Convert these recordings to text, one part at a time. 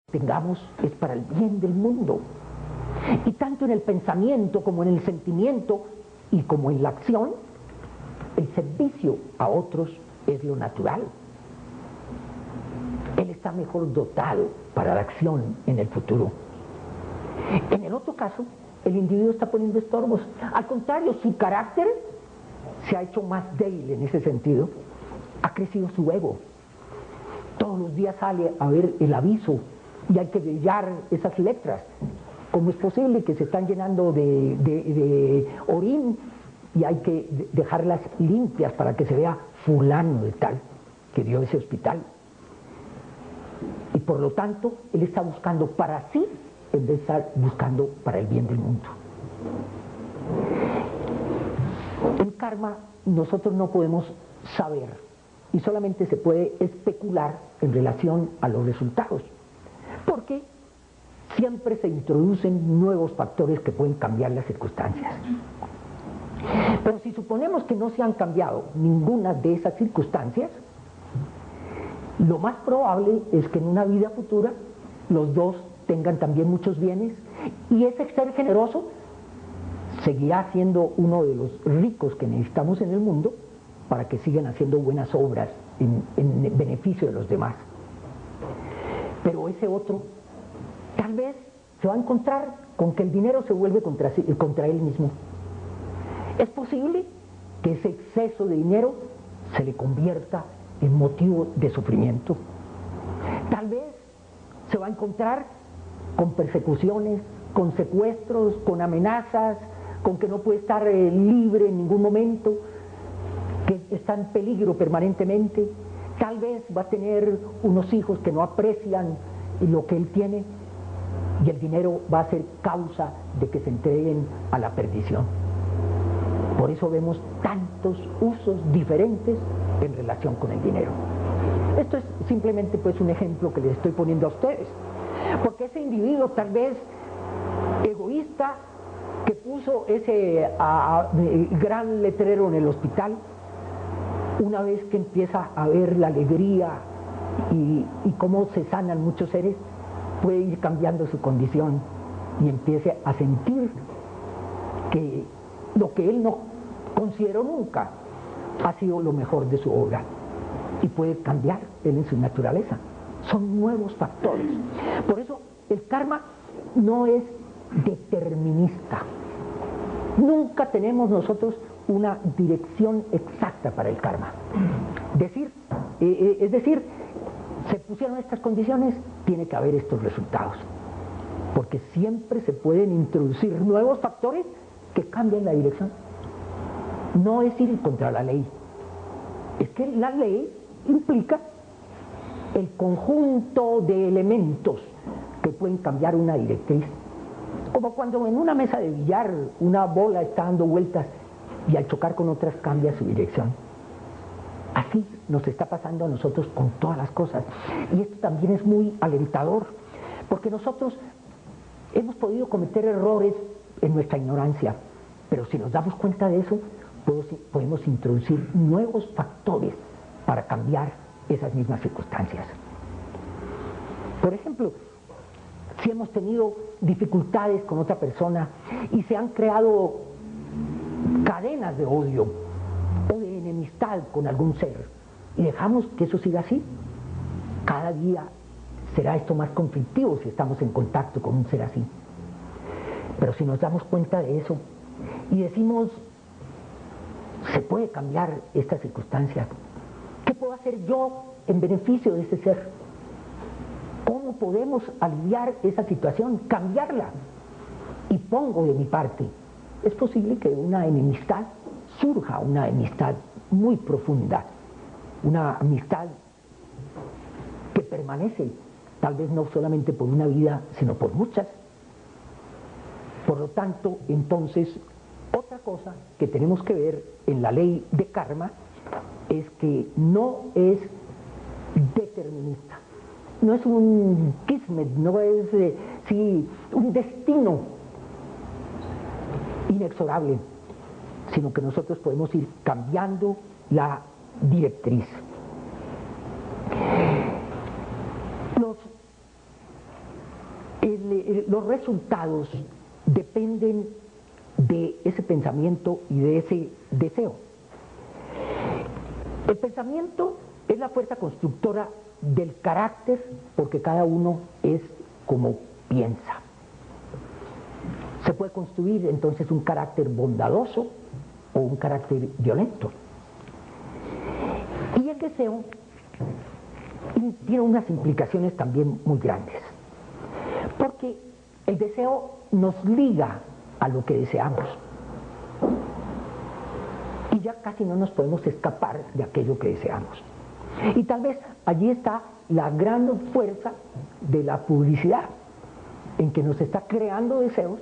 tengamos es para el bien del mundo. Y tanto en el pensamiento como en el sentimiento y como en la acción, el servicio a otros es lo natural. Él está mejor dotado para la acción en el futuro. En el otro caso, el individuo está poniendo estorbos. Al contrario, su carácter se ha hecho más débil en ese sentido. Ha crecido su ego. Todos los días sale a ver el aviso y hay que brillar esas letras. ¿Cómo es posible que se están llenando de orín y hay que dejarlas limpias para que se vea fulano de tal que dio ese hospital? Y por lo tanto, él está buscando para sí en vez de estar buscando para el bien del mundo. En karma nosotros no podemos saber y solamente se puede especular en relación a los resultados, porque siempre se introducen nuevos factores que pueden cambiar las circunstancias. Pero si suponemos que no se han cambiado ninguna de esas circunstancias, lo más probable es que en una vida futura los dos tengan también muchos bienes y ese ser generoso seguirá siendo uno de los ricos que necesitamos en el mundo para que sigan haciendo buenas obras en beneficio de los demás. Pero ese otro tal vez se va a encontrar con que el dinero se vuelve contra él mismo. Es posible que ese exceso de dinero se le convierta en motivo de sufrimiento. Tal vez se va a encontrar con persecuciones, con secuestros, con amenazas, con que no puede estar libre en ningún momento, que está en peligro permanentemente. Tal vez va a tener unos hijos que no aprecian lo que él tiene y el dinero va a ser causa de que se entreguen a la perdición. Por eso vemos tantos usos diferentes en relación con el dinero. Esto es simplemente pues un ejemplo que les estoy poniendo a ustedes, porque ese individuo tal vez egoísta que puso ese gran letrero en el hospital, una vez que empieza a ver la alegría y cómo se sanan muchos seres, puede ir cambiando su condición y empiece a sentir que lo que él no consideró nunca ha sido lo mejor de su obra y puede cambiar él en su naturaleza. Son nuevos factores. Por eso el karma no es determinista. Nunca tenemos nosotros una dirección exacta para el karma. Es decir, se pusieron estas condiciones, tiene que haber estos resultados. Porque siempre se pueden introducir nuevos factores que cambian la dirección. No es ir contra la ley. Es que la ley implica el conjunto de elementos que pueden cambiar una directriz. Como cuando en una mesa de billar una bola está dando vueltas y al chocar con otras cambia su dirección. Así nos está pasando a nosotros con todas las cosas. Y esto también es muy alentador, porque nosotros hemos podido cometer errores en nuestra ignorancia, pero si nos damos cuenta de eso, podemos introducir nuevos factores para cambiar esas mismas circunstancias. Por ejemplo, si hemos tenido dificultades con otra persona y se han creado cadenas de odio o de enemistad con algún ser y dejamos que eso siga así, cada día será esto más conflictivo si estamos en contacto con un ser así. Pero si nos damos cuenta de eso y decimos, se puede cambiar esta circunstancia, ¿qué puedo hacer yo en beneficio de ese ser? ¿Cómo podemos aliviar esa situación, cambiarla? Y pongo de mi parte. Es posible que una enemistad surja, una enemistad muy profunda, una amistad que permanece, tal vez no solamente por una vida, sino por muchas. Por lo tanto, entonces, otra cosa que tenemos que ver en la ley de karma es que no es determinista. No es un kismet, no es un destino inexorable, sino que nosotros podemos ir cambiando la directriz. Los los resultados dependen de ese pensamiento y de ese deseo. El pensamiento es la fuerza constructora del carácter, porque cada uno es como piensa. Se puede construir entonces un carácter bondadoso o un carácter violento. Y el deseo tiene unas implicaciones también muy grandes, porque el deseo nos liga a lo que deseamos y ya casi no nos podemos escapar de aquello que deseamos. Y tal vez allí está la gran fuerza de la publicidad, en que nos está creando deseos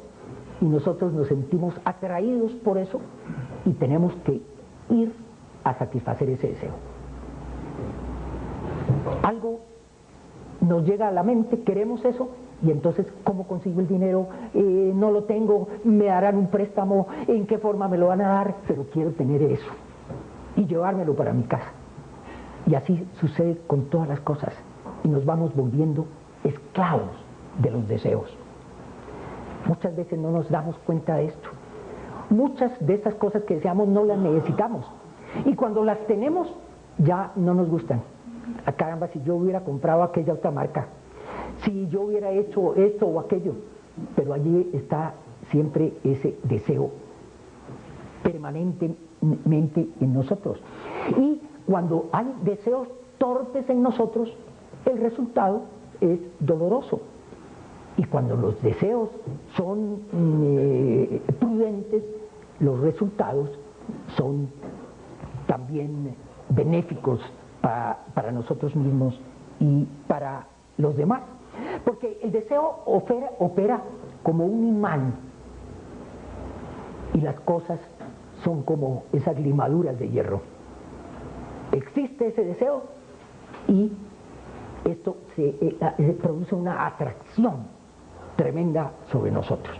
y nosotros nos sentimos atraídos por eso y tenemos que ir a satisfacer ese deseo. Algo nos llega a la mente, queremos eso, y entonces, ¿cómo consigo el dinero? No lo tengo, me darán un préstamo, ¿en qué forma me lo van a dar? Pero quiero tener eso y llevármelo para mi casa. Y así sucede con todas las cosas, y nos vamos volviendo esclavos de los deseos. Muchas veces no nos damos cuenta de esto. Muchas de estas cosas que deseamos no las necesitamos, y cuando las tenemos ya no nos gustan. Ah, caramba, si yo hubiera comprado aquella otra marca, si yo hubiera hecho esto o aquello, pero allí está siempre ese deseo permanentemente en nosotros. Y cuando hay deseos torpes en nosotros, el resultado es doloroso. Y cuando los deseos son prudentes, los resultados son también benéficos para nosotros mismos y para los demás. Porque el deseo opera como un imán, y las cosas son como esas limaduras de hierro. Existe ese deseo y esto se produce una atracción tremenda sobre nosotros.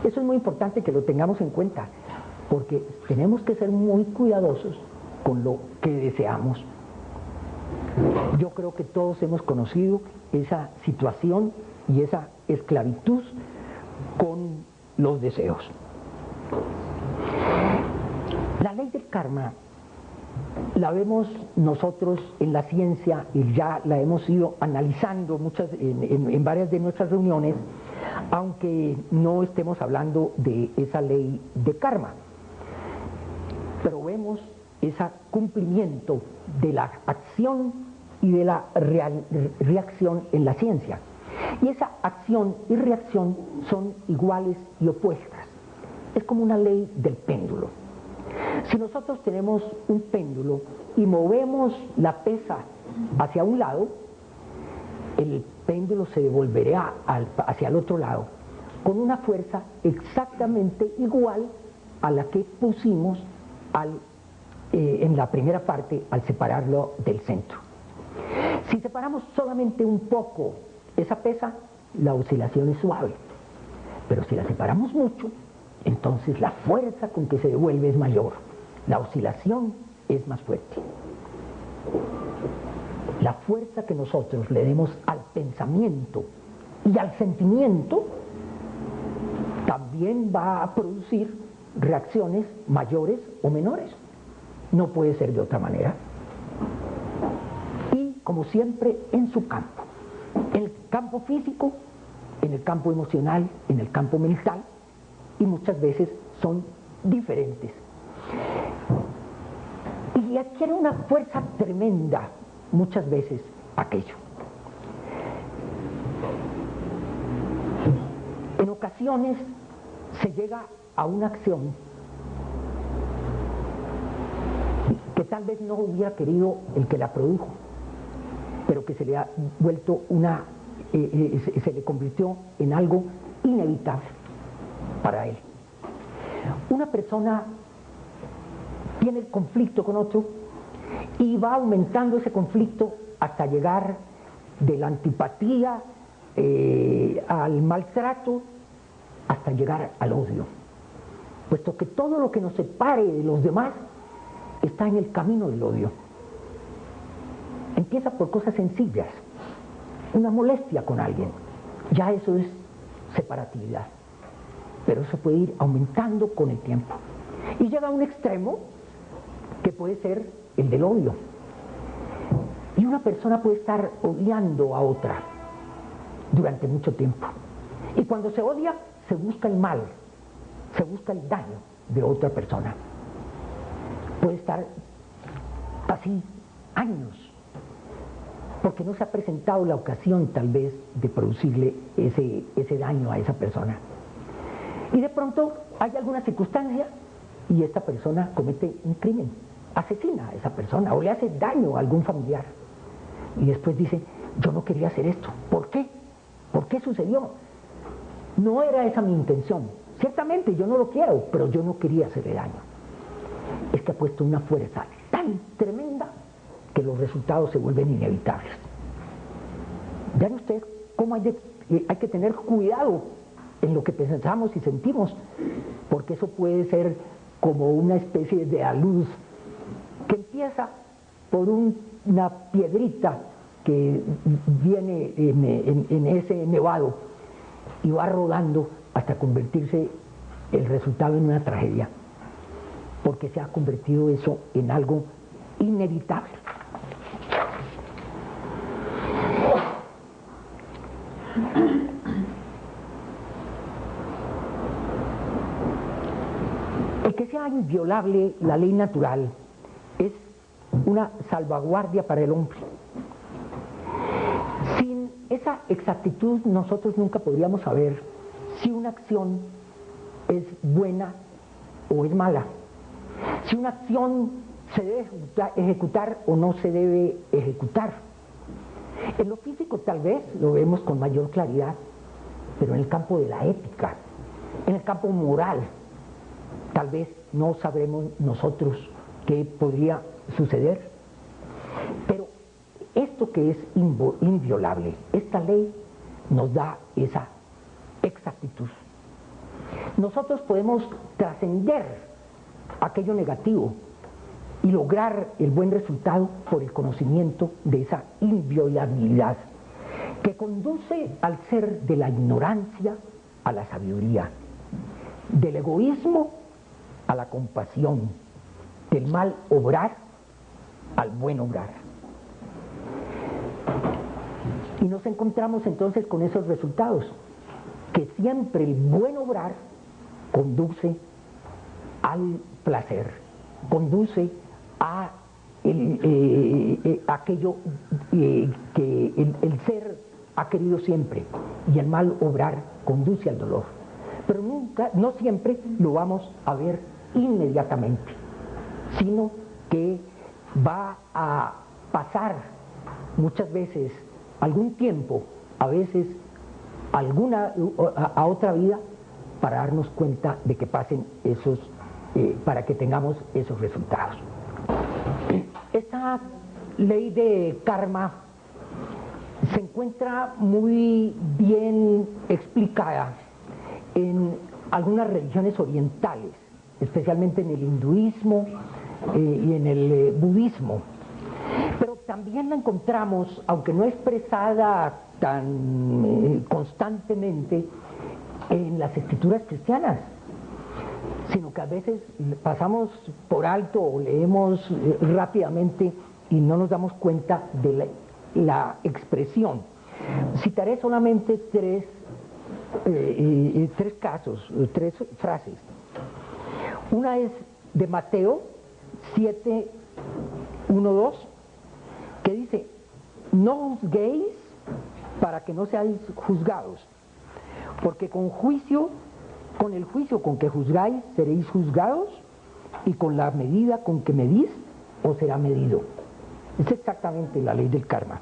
Eso es muy importante que lo tengamos en cuenta, porque tenemos que ser muy cuidadosos con lo que deseamos. Yo creo que todos hemos conocido esa situación y esa esclavitud con los deseos. La ley del karma la vemos nosotros en la ciencia y ya la hemos ido analizando en varias de nuestras reuniones, aunque no estemos hablando de esa ley de karma, pero vemos ese cumplimiento de la acción y de la reacción en la ciencia. Y esa acción y reacción son iguales y opuestas. Es como una ley del péndulo. Si nosotros tenemos un péndulo y movemos la pesa hacia un lado, el péndulo se devolverá hacia el otro lado con una fuerza exactamente igual a la que pusimos en la primera parte al separarlo del centro. Si separamos solamente un poco esa pesa, la oscilación es suave, pero si la separamos mucho, entonces la fuerza con que se devuelve es mayor, la oscilación es más fuerte. La fuerza que nosotros le demos al pensamiento y al sentimiento también va a producir reacciones mayores o menores. No puede ser de otra manera. Y como siempre, en su campo, en el campo físico, en el campo emocional, en el campo mental, y muchas veces son diferentes. Y adquiere una fuerza tremenda muchas veces aquello. En ocasiones se llega a una acción que tal vez no hubiera querido el que la produjo, pero que se le ha vuelto se le convirtió en algo inevitable para él. Una persona tiene el conflicto con otro y va aumentando ese conflicto hasta llegar de la antipatía al maltrato, hasta llegar al odio, puesto que todo lo que nos separe de los demás está en el camino del odio. Empieza por cosas sencillas, una molestia con alguien, ya eso es separatividad, pero eso puede ir aumentando con el tiempo. Y llega a un extremo que puede ser el del odio. Y una persona puede estar odiando a otra durante mucho tiempo. Y cuando se odia, se busca el mal, se busca el daño de otra persona. Puede estar así años, porque no se ha presentado la ocasión tal vez de producirle ese daño a esa persona. Y de pronto hay alguna circunstancia y esta persona comete un crimen, asesina a esa persona o le hace daño a algún familiar. Y después dice, yo no quería hacer esto. ¿Por qué? ¿Por qué sucedió? No era esa mi intención. Ciertamente yo no lo quiero, pero yo no quería hacerle daño. Es que ha puesto una fuerza tan tremenda que los resultados se vuelven inevitables. Vean ustedes cómo hay que tener cuidado en lo que pensamos y sentimos, porque eso puede ser como una especie de aluz que empieza por una piedrita que viene en ese nevado y va rodando hasta convertirse el resultado en una tragedia, porque se ha convertido eso en algo inevitable. El que sea inviolable la ley natural es una salvaguardia para el hombre. Sin esa exactitud nosotros nunca podríamos saber si una acción es buena o es mala, si una acción se debe ejecutar o no se debe ejecutar. En lo físico tal vez lo vemos con mayor claridad, pero en el campo de la ética, en el campo moral, tal vez no sabremos nosotros qué podría suceder. Pero esto que es inviolable, esta ley nos da esa exactitud. Nosotros podemos trascender aquello negativo y lograr el buen resultado por el conocimiento de esa inviolabilidad que conduce al ser de la ignorancia a la sabiduría, del egoísmo a la compasión, del mal obrar al buen obrar. Y nos encontramos entonces con esos resultados, que siempre el buen obrar conduce al placer, conduce a aquello que el ser ha querido siempre, y el mal obrar conduce al dolor. Pero nunca, no siempre lo vamos a ver inmediatamente, sino que va a pasar muchas veces algún tiempo, a veces a otra vida, para darnos cuenta de que pasen esos, para que tengamos esos resultados. Esta ley de karma se encuentra muy bien explicada en algunas religiones orientales, especialmente en el hinduismo y en el budismo. Pero también la encontramos, aunque no expresada tan constantemente, en las escrituras cristianas, sino que a veces pasamos por alto o leemos rápidamente y no nos damos cuenta de la expresión. Citaré solamente tres casos, tres frases. Una es de Mateo 7:1-2, que dice: no juzguéis para que no seáis juzgados, porque con el juicio con que juzgáis seréis juzgados, y con la medida con que medís os será medido. Es exactamente la ley del karma.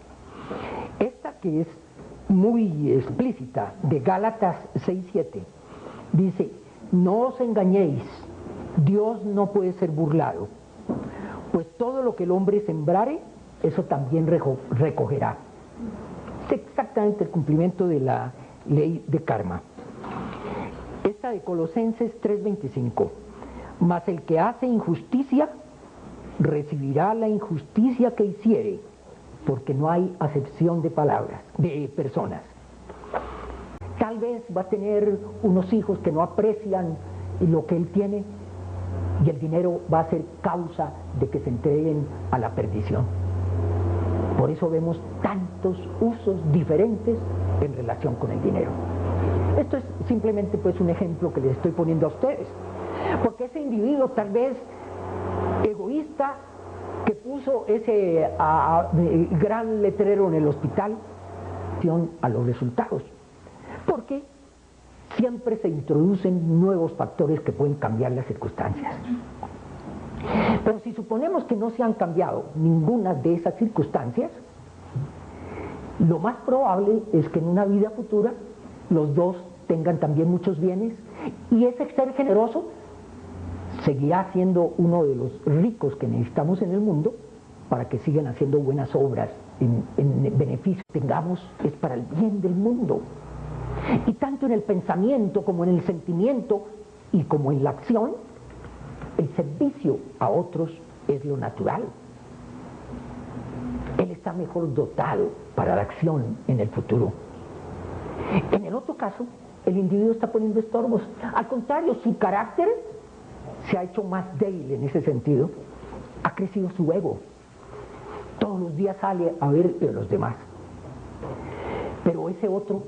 Esta, que es muy explícita, de Gálatas 6:7, dice: no os engañéis, Dios no puede ser burlado, pues todo lo que el hombre sembrare, eso también recogerá. Es exactamente el cumplimiento de la ley de karma. Esta de Colosenses 3:25: mas el que hace injusticia recibirá la injusticia que hiciere, porque no hay acepción de palabras, de personas. tal vez va a tener unos hijos que no aprecian lo que él tiene y el dinero va a ser causa de que se entreguen a la perdición. Por eso vemos tantos usos diferentes en relación con el dinero. Esto es simplemente pues un ejemplo que les estoy poniendo a ustedes, porque ese individuo tal vez egoísta que puso ese gran letrero en el hospital a los resultados, porque siempre se introducen nuevos factores que pueden cambiar las circunstancias. Pero si suponemos que no se han cambiado ninguna de esas circunstancias, lo más probable es que en una vida futura los dos tengan también muchos bienes y ese ser generoso seguirá siendo uno de los ricos que necesitamos en el mundo para que sigan haciendo buenas obras en beneficio que tengamos, es para el bien del mundo. Y tanto en el pensamiento como en el sentimiento y como en la acción, el servicio a otros es lo natural. Él está mejor dotado para la acción en el futuro. En el otro caso, el individuo está poniendo estorbos. Al contrario, su carácter se ha hecho más débil en ese sentido. Ha crecido su ego. Todos los días sale a ver a los demás. Pero ese otro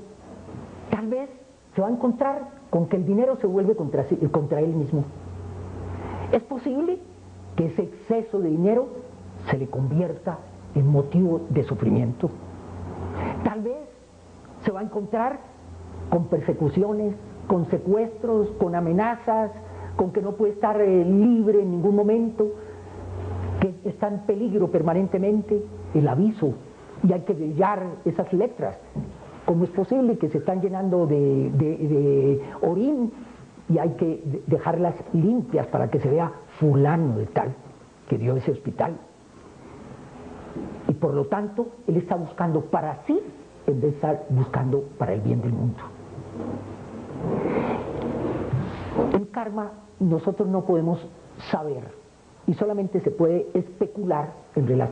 tal vez se va a encontrar con que el dinero se vuelve contra él mismo. Es posible que ese exceso de dinero se le convierta en motivo de sufrimiento. Tal vez se va a encontrar con persecuciones, con secuestros, con amenazas, con que no puede estar libre en ningún momento, que está en peligro permanentemente el aviso, y hay que brillar esas letras. ¿Cómo es posible que se están llenando de orín y hay que dejarlas limpias para que se vea fulano de tal que dio ese hospital? Y por lo tanto, él está buscando para sí en vez de estar buscando para el bien del mundo. El karma nosotros no podemos saber y solamente se puede especular en relación